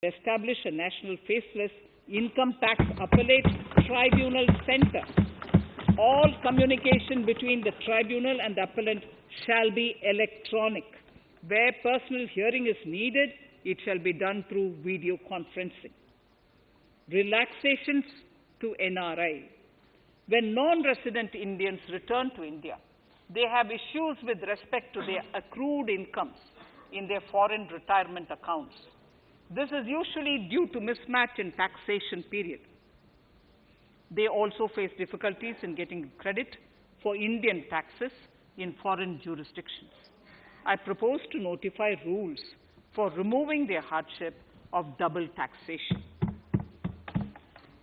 establish a national faceless income tax appellate tribunal center. All communication between the tribunal and the appellant shall be electronic. Where personal hearing is needed, it shall be done through video conferencing. Relaxations to NRI. When non-resident Indians return to India, they have issues with respect to their accrued incomes in their foreign retirement accounts. This is usually due to mismatch in taxation period. They also face difficulties in getting credit for Indian taxes in foreign jurisdictions. I propose to notify rules for removing their hardship of double taxation.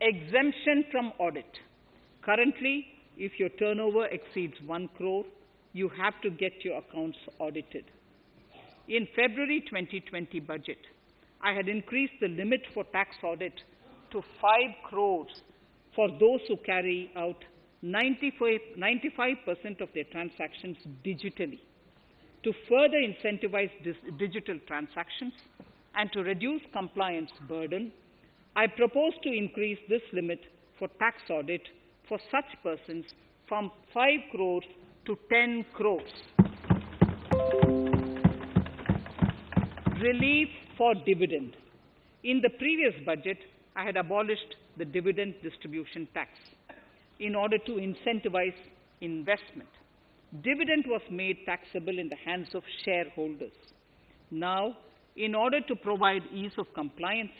Exemption from audit. Currently, if your turnover exceeds 1 crore, you have to get your accounts audited. In February 2020 budget, I had increased the limit for tax audit to 5 crores for those who carry out 95% of their transactions digitally. To further incentivize digital transactions and to reduce compliance burden, I propose to increase this limit for tax audit for such persons from 5 crores to 10 crores. Relief for dividend. In the previous budget, I had abolished the dividend distribution tax in order to incentivize investment. Dividend was made taxable in the hands of shareholders. Now, in order to provide ease of compliance,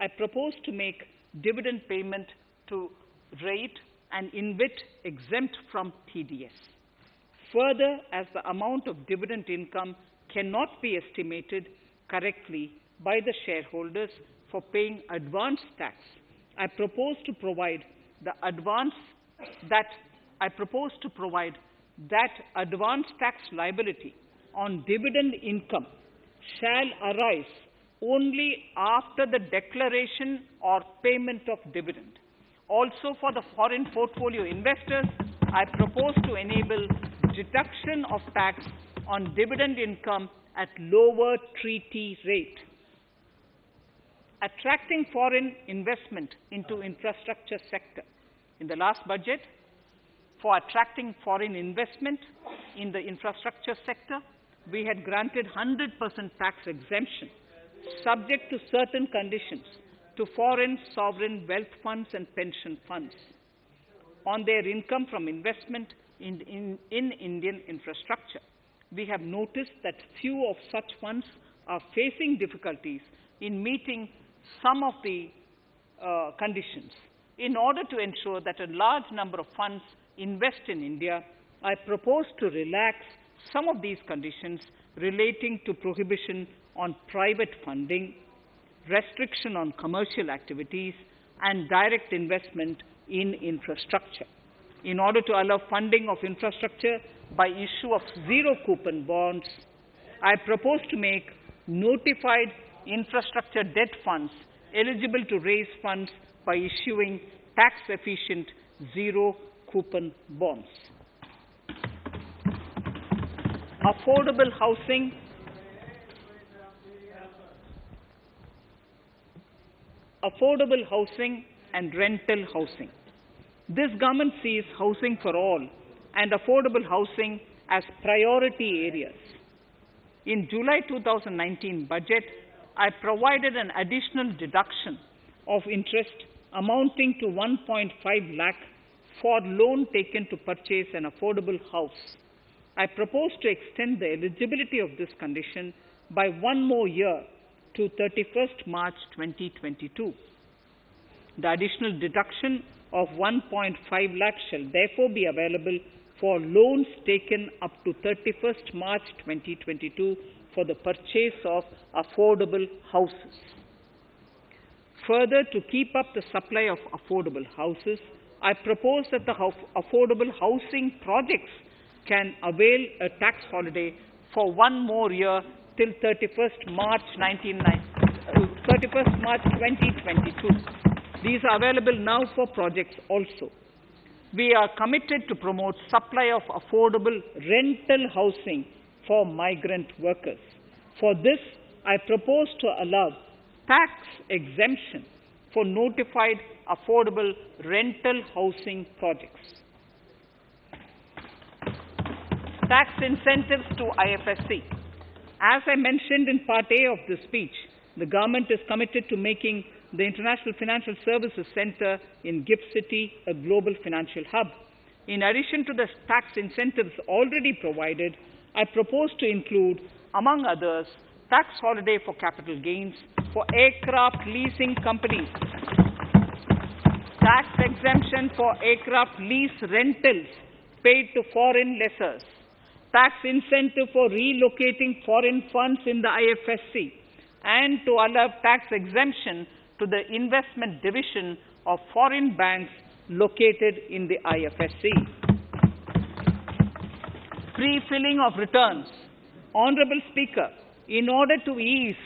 I propose to make dividend payment to rate and InvIT exempt from TDS. Further, as the amount of dividend income cannot be estimated correctly by the shareholders for paying advance tax, I propose to provide that advance tax liability on dividend income shall arise only after the declaration or payment of dividend. Also, for the foreign portfolio investors, I propose to enable deduction of tax on dividend income at lower treaty rate. Attracting foreign investment into infrastructure sector. In the last budget, for attracting foreign investment in the infrastructure sector, we had granted 100% tax exemption, subject to certain conditions, to foreign sovereign wealth funds and pension funds on their income from investment in Indian infrastructure. We have noticed that few of such funds are facing difficulties in meeting some of the conditions. In order to ensure that a large number of funds invest in India, I propose to relax some of these conditions relating to prohibition on private funding, restriction on commercial activities, and direct investment in infrastructure. In order to allow funding of infrastructure by issue of zero-coupon bonds, I propose to make notified infrastructure debt funds eligible to raise funds by issuing tax-efficient zero-coupon bonds. Affordable housing. Affordable housing and rental housing. This government sees housing for all and affordable housing as priority areas. In July 2019 budget, I provided an additional deduction of interest amounting to 1.5 lakh for loan taken to purchase an affordable house. I propose to extend the eligibility of this condition by 1 more year to 31st March 2022. The additional deduction of 1.5 lakh shall therefore be available for loans taken up to 31st March 2022 for the purchase of affordable houses. Further, to keep up the supply of affordable houses, I propose that the affordable housing projects can avail a tax holiday for 1 more year till 31st March 2022. These are available now for projects also. We are committed to promote supply of affordable rental housing for migrant workers. For this, I propose to allow tax exemption for notified affordable rental housing projects. Tax incentives to IFSC. As I mentioned in Part A of this speech, the government is committed to making the International Financial Services Center in GIFT City a global financial hub. In addition to the tax incentives already provided, I propose to include, among others, tax holiday for capital gains for aircraft leasing companies, tax exemption for aircraft lease rentals paid to foreign lessors, tax incentive for relocating foreign funds in the IFSC, and to allow tax exemption to the investment division of foreign banks located in the IFSC. Pre-filling of returns. Honorable Speaker, in order to ease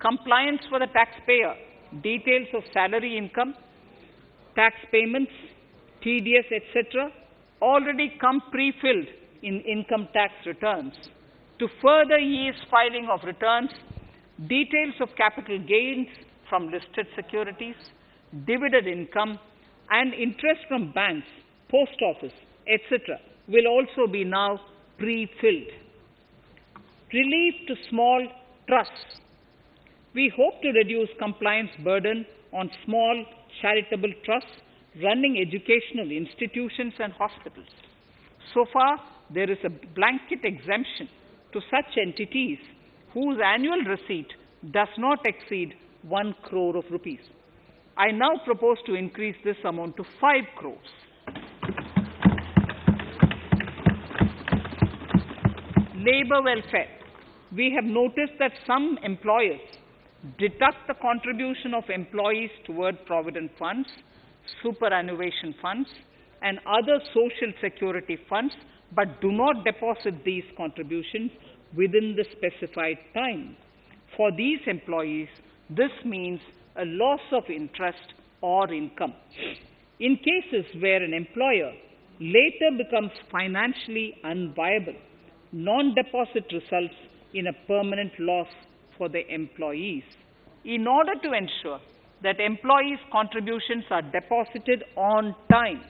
compliance for the taxpayer, details of salary income, tax payments, TDS, etc., already come pre-filled in income tax returns. To further ease filing of returns, details of capital gains from listed securities, dividend income, and interest from banks, post office, etc., will also be now pre-filled. Relief to small trusts. We hope to reduce compliance burden on small charitable trusts running educational institutions and hospitals. So far, there is a blanket exemption to such entities whose annual receipt does not exceed 1 crore of rupees. I now propose to increase this amount to 5 crores. Labor welfare. We have noticed that some employers deduct the contribution of employees toward provident funds, superannuation funds, and other social security funds, but do not deposit these contributions within the specified time. For these employees, this means a loss of interest or income. In cases where an employer later becomes financially unviable, non-deposit results in a permanent loss for the employees. In order to ensure that employees' contributions are deposited on time,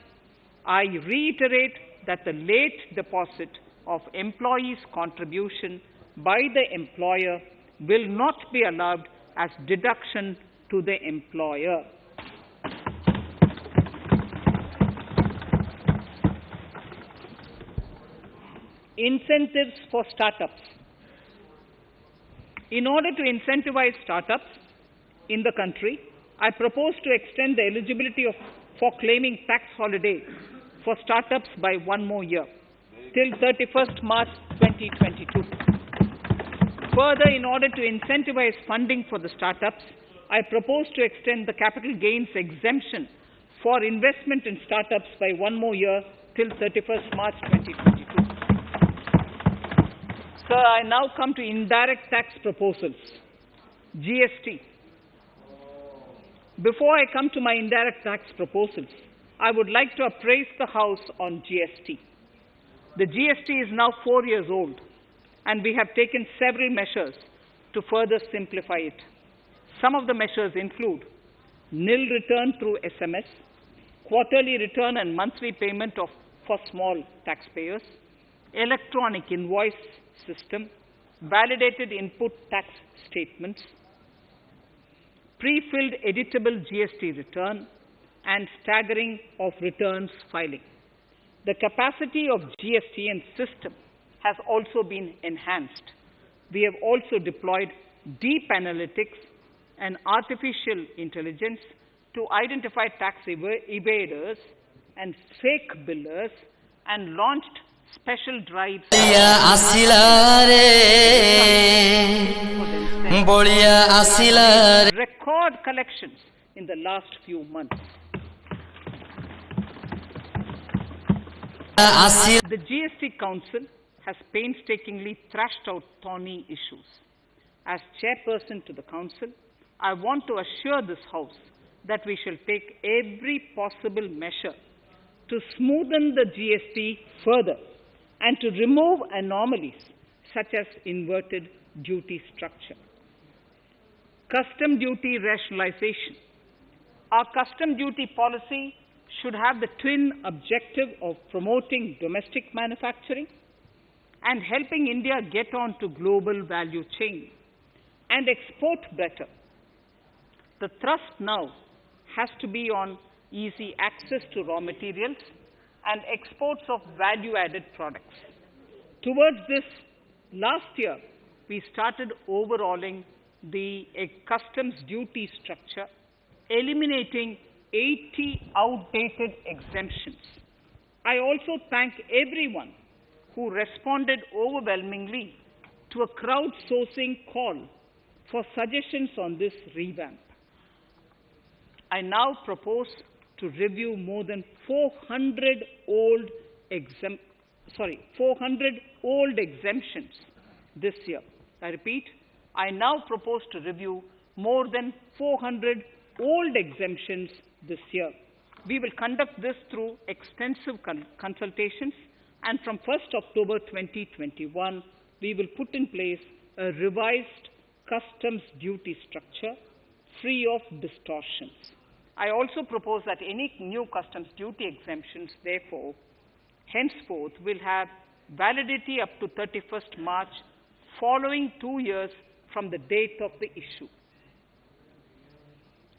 I reiterate that the late deposit of employees' contribution by the employer will not be allowed as deduction to the employer. Incentives for startups. In order to incentivize startups in the country, I propose to extend the eligibility for claiming tax holiday for startups by 1 more year, till 31st March 2022. Further, in order to incentivize funding for the startups, I propose to extend the capital gains exemption for investment in startups by 1 more year, till 31st March 2022. Sir, I now come to indirect tax proposals. GST. Before I come to my indirect tax proposals, I would like to appraise the House on GST. The GST is now 4 years old, and we have taken several measures to further simplify it. Some of the measures include nil return through SMS, quarterly return and monthly payment for small taxpayers, electronic invoice system, validated input tax statements, pre-filled editable GST return, and staggering of returns filing. The capacity of GST and system has also been enhanced. We have also deployed deep analytics and artificial intelligence to identify tax evaders and fake billers, and launched special drives record collections in the last few months. The GST Council has painstakingly thrashed out thorny issues. As chairperson to the Council, I want to assure this House that we shall take every possible measure to smoothen the GST further and to remove anomalies such as inverted duty structure. Custom duty rationalization. Our custom duty policy should have the twin objective of promoting domestic manufacturing and helping India get on to global value chain and export better. The thrust now has to be on easy access to raw materials and exports of value-added products. Towards this, last year, we started overhauling the customs duty structure, eliminating 80 outdated exemptions. I also thank everyone who responded overwhelmingly to a crowdsourcing call for suggestions on this revamp. I now propose to review more than 400 old exemptions this year. I repeat, I now propose to review more than 400 old exemptions this year. We will conduct this through extensive consultations, and from 1st October 2021, we will put in place a revised customs duty structure free of distortions. I also propose that any new customs duty exemptions, therefore, henceforth will have validity up to 31st March, following 2 years from the date of the issue.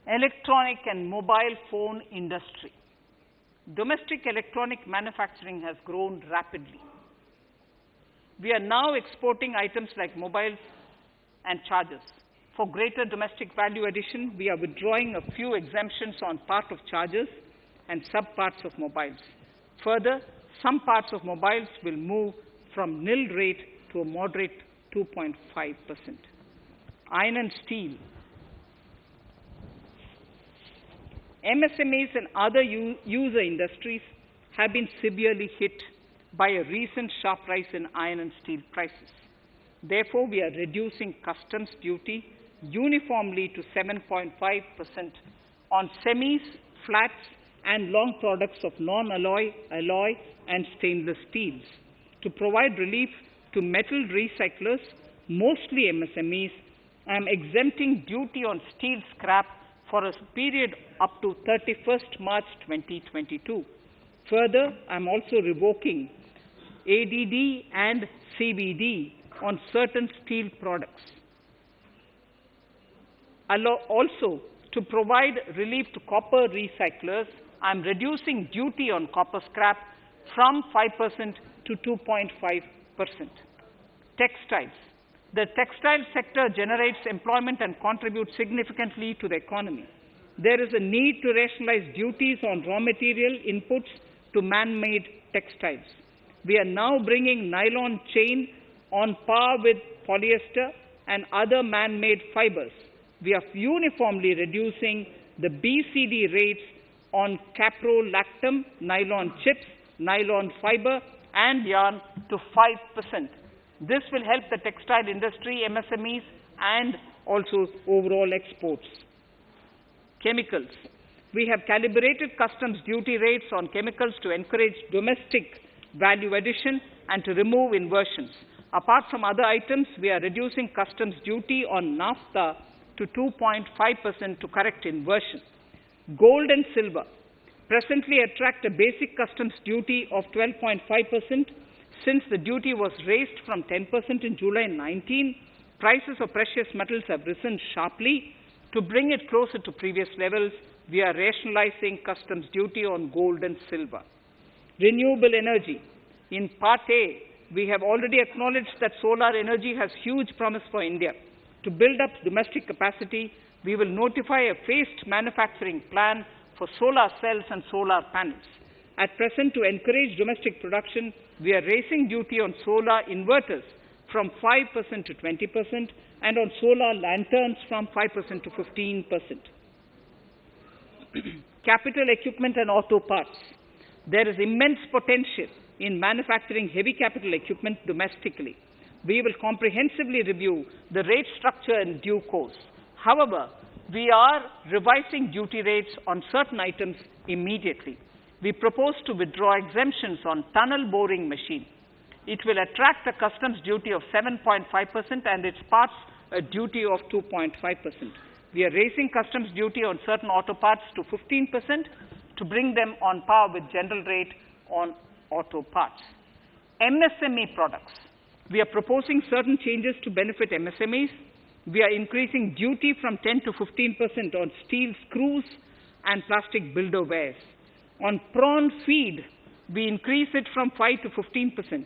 Electronic and mobile phone industry. Domestic electronic manufacturing has grown rapidly. We are now exporting items like mobiles and chargers. For greater domestic value addition, we are withdrawing a few exemptions on part of chargers and sub-parts of mobiles. Further, some parts of mobiles will move from nil rate to a moderate 2.5%. Iron and steel. MSMEs and other user industries have been severely hit by a recent sharp rise in iron and steel prices. Therefore, we are reducing customs duty uniformly to 7.5% on semis, flats, and long products of non-alloy, alloy, and stainless steels. To provide relief to metal recyclers, mostly MSMEs, I am exempting duty on steel scrap for a period up to 31st March 2022. Further, I am also revoking ADD and CVD on certain steel products. Also, to provide relief to copper recyclers, I am reducing duty on copper scrap from 5% to 2.5%. Textiles. The textile sector generates employment and contributes significantly to the economy. There is a need to rationalize duties on raw material inputs to man-made textiles. We are now bringing nylon chain on par with polyester and other man-made fibers. We are uniformly reducing the BCD rates on caprolactam, nylon chips, nylon fiber, and yarn to 5%. This will help the textile industry, MSMEs, and also overall exports. Chemicals. We have calibrated customs duty rates on chemicals to encourage domestic value addition and to remove inversions. Apart from other items, we are reducing customs duty on naphtha to 2.5% to correct inversion. Gold and silver presently attract a basic customs duty of 12.5%. Since the duty was raised from 10% in July 19, prices of precious metals have risen sharply. To bring it closer to previous levels, we are rationalizing customs duty on gold and silver. Renewable energy. In Part A, we have already acknowledged that solar energy has huge promise for India. To build up domestic capacity, we will notify a phased manufacturing plan for solar cells and solar panels. At present, to encourage domestic production, we are raising duty on solar inverters from 5% to 20% and on solar lanterns from 5% to 15%. Capital equipment and auto parts. There is immense potential in manufacturing heavy capital equipment domestically. We will comprehensively review the rate structure in due course. However, we are revising duty rates on certain items immediately. We propose to withdraw exemptions on tunnel boring machine. It will attract a customs duty of 7.5% and its parts a duty of 2.5%. We are raising customs duty on certain auto parts to 15% to bring them on par with general rate on auto parts. MSME products. We are proposing certain changes to benefit MSMEs. We are increasing duty from 10 to 15% on steel screws and plastic builderwares. On prawn feed, we increase it from 5 to 15%.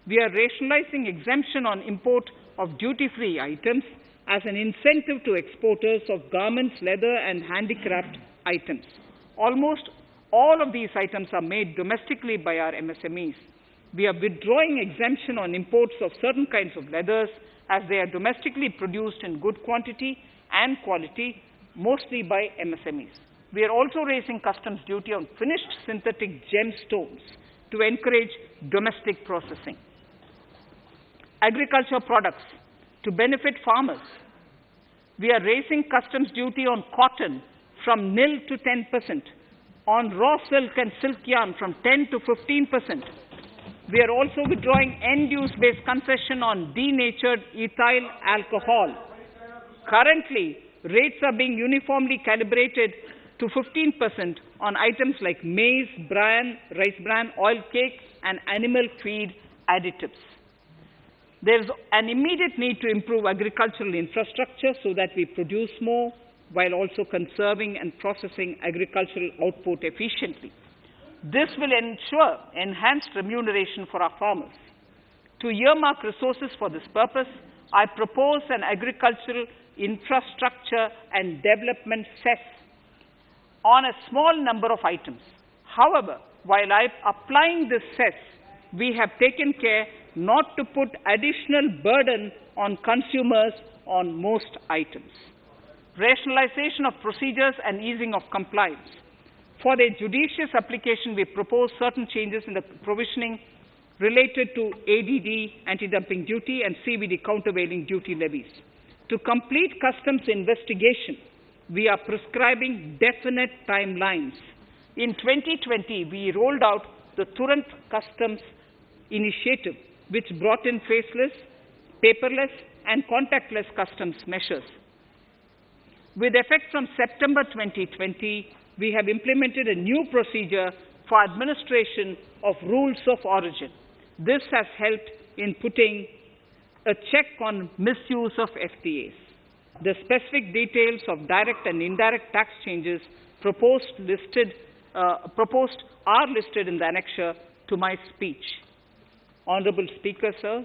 We are rationalizing exemption on import of duty-free items as an incentive to exporters of garments, leather, and handicraft items. Almost all of these items are made domestically by our MSMEs. We are withdrawing exemption on imports of certain kinds of leathers as they are domestically produced in good quantity and quality, mostly by MSMEs. We are also raising customs duty on finished synthetic gemstones to encourage domestic processing. Agriculture products to benefit farmers. We are raising customs duty on cotton from nil to 10%, on raw silk and silk yarn from 10 to 15%. We are also withdrawing end-use-based concession on denatured ethyl alcohol. Currently, rates are being uniformly calibrated to 15% on items like maize, bran, rice bran, oil cake, and animal feed additives. There is an immediate need to improve agricultural infrastructure so that we produce more while also conserving and processing agricultural output efficiently. This will ensure enhanced remuneration for our farmers. To earmark resources for this purpose, I propose an agricultural infrastructure and development cess on a small number of items. However, while applying this cess, we have taken care not to put additional burden on consumers on most items. Rationalization of procedures and easing of compliance. For their judicious application, we propose certain changes in the provisioning related to ADD, anti-dumping duty, and CVD, countervailing duty levies. To complete customs investigation, we are prescribing definite timelines. In 2020, we rolled out the Turant Customs Initiative, which brought in faceless, paperless, and contactless customs measures. With effect from September 2020, we have implemented a new procedure for administration of rules of origin. This has helped in putting a check on misuse of FTAs. The specific details of direct and indirect tax changes proposed are listed in the annexure to my speech. Honorable Speaker, sir,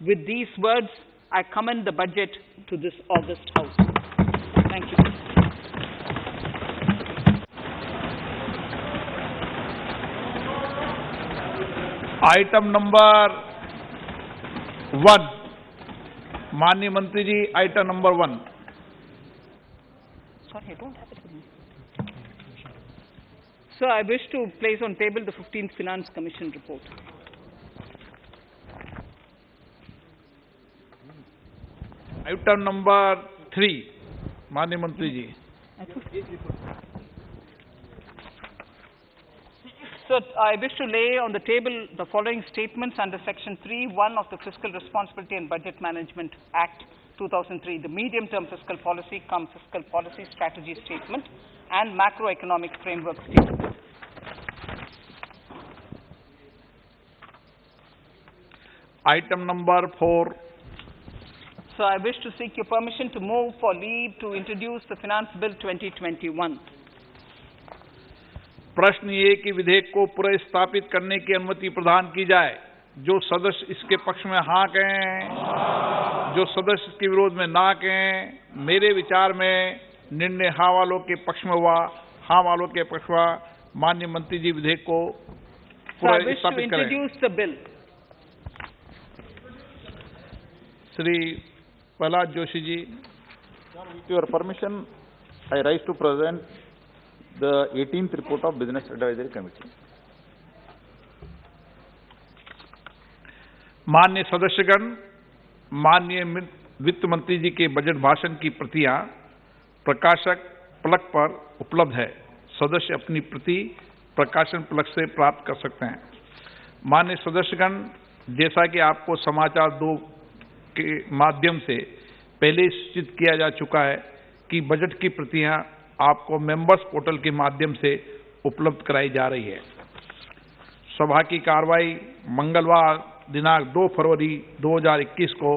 with these words, I commend the budget to this august House. Thank you. Item number 1, माननीय मंत्री जी, item number 1. Sorry, I don't have it with me. Sir, I wish to place on table the 15th Finance Commission report. Item number 3, माननीय मंत्री जी. So, I wish to lay on the table the following statements under Section 3(1) of the Fiscal Responsibility and Budget Management Act 2003, the medium-term fiscal policy cum fiscal policy strategy statement and macroeconomic framework statement. Item number 4. So, I wish to seek your permission to move for leave to introduce the Finance Bill 2021. प्रश्न ये कि विधेयक को पुनर्स्थापित करने की अनुमति प्रदान की जाए. जो सदस्य इसके पक्ष में हाँ कहें, जो सदस्य इसके विरोध में ना कहें. मेरे विचार में निर्णय हाँ वालों के पक्ष में हुआ, हाँ वालों के पक्ष हुआ. माननीय मंत्री जी विधेयक को पुनर्स्थापित करें. Shri Prahlad Joshi ji. With your permission, I rise to present the 18th report of Business Advisory Committee. माननीय सदस्यगण, माननीय वित्त मंत्री जी के बजट भाषण की प्रतियां प्रकाशक फलक पर उपलब्ध है. सदस्य अपनी प्रति प्रकाशन फलक से प्राप्त कर सकते हैं. माननीय सदस्यगण, जैसा कि आपको समाचार 2 के माध्यम से पहले सूचित किया जा चुका है कि बजट की प्रतियां आपको मेंबर्स पोर्टल के माध्यम से उपलब्ध कराई जा रही है। सभा की कार्रवाई मंगलवार दिनांक 2 फरवरी 2021 को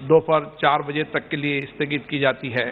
दोपहर 4 बजे तक के लिए स्थगित की जाती है।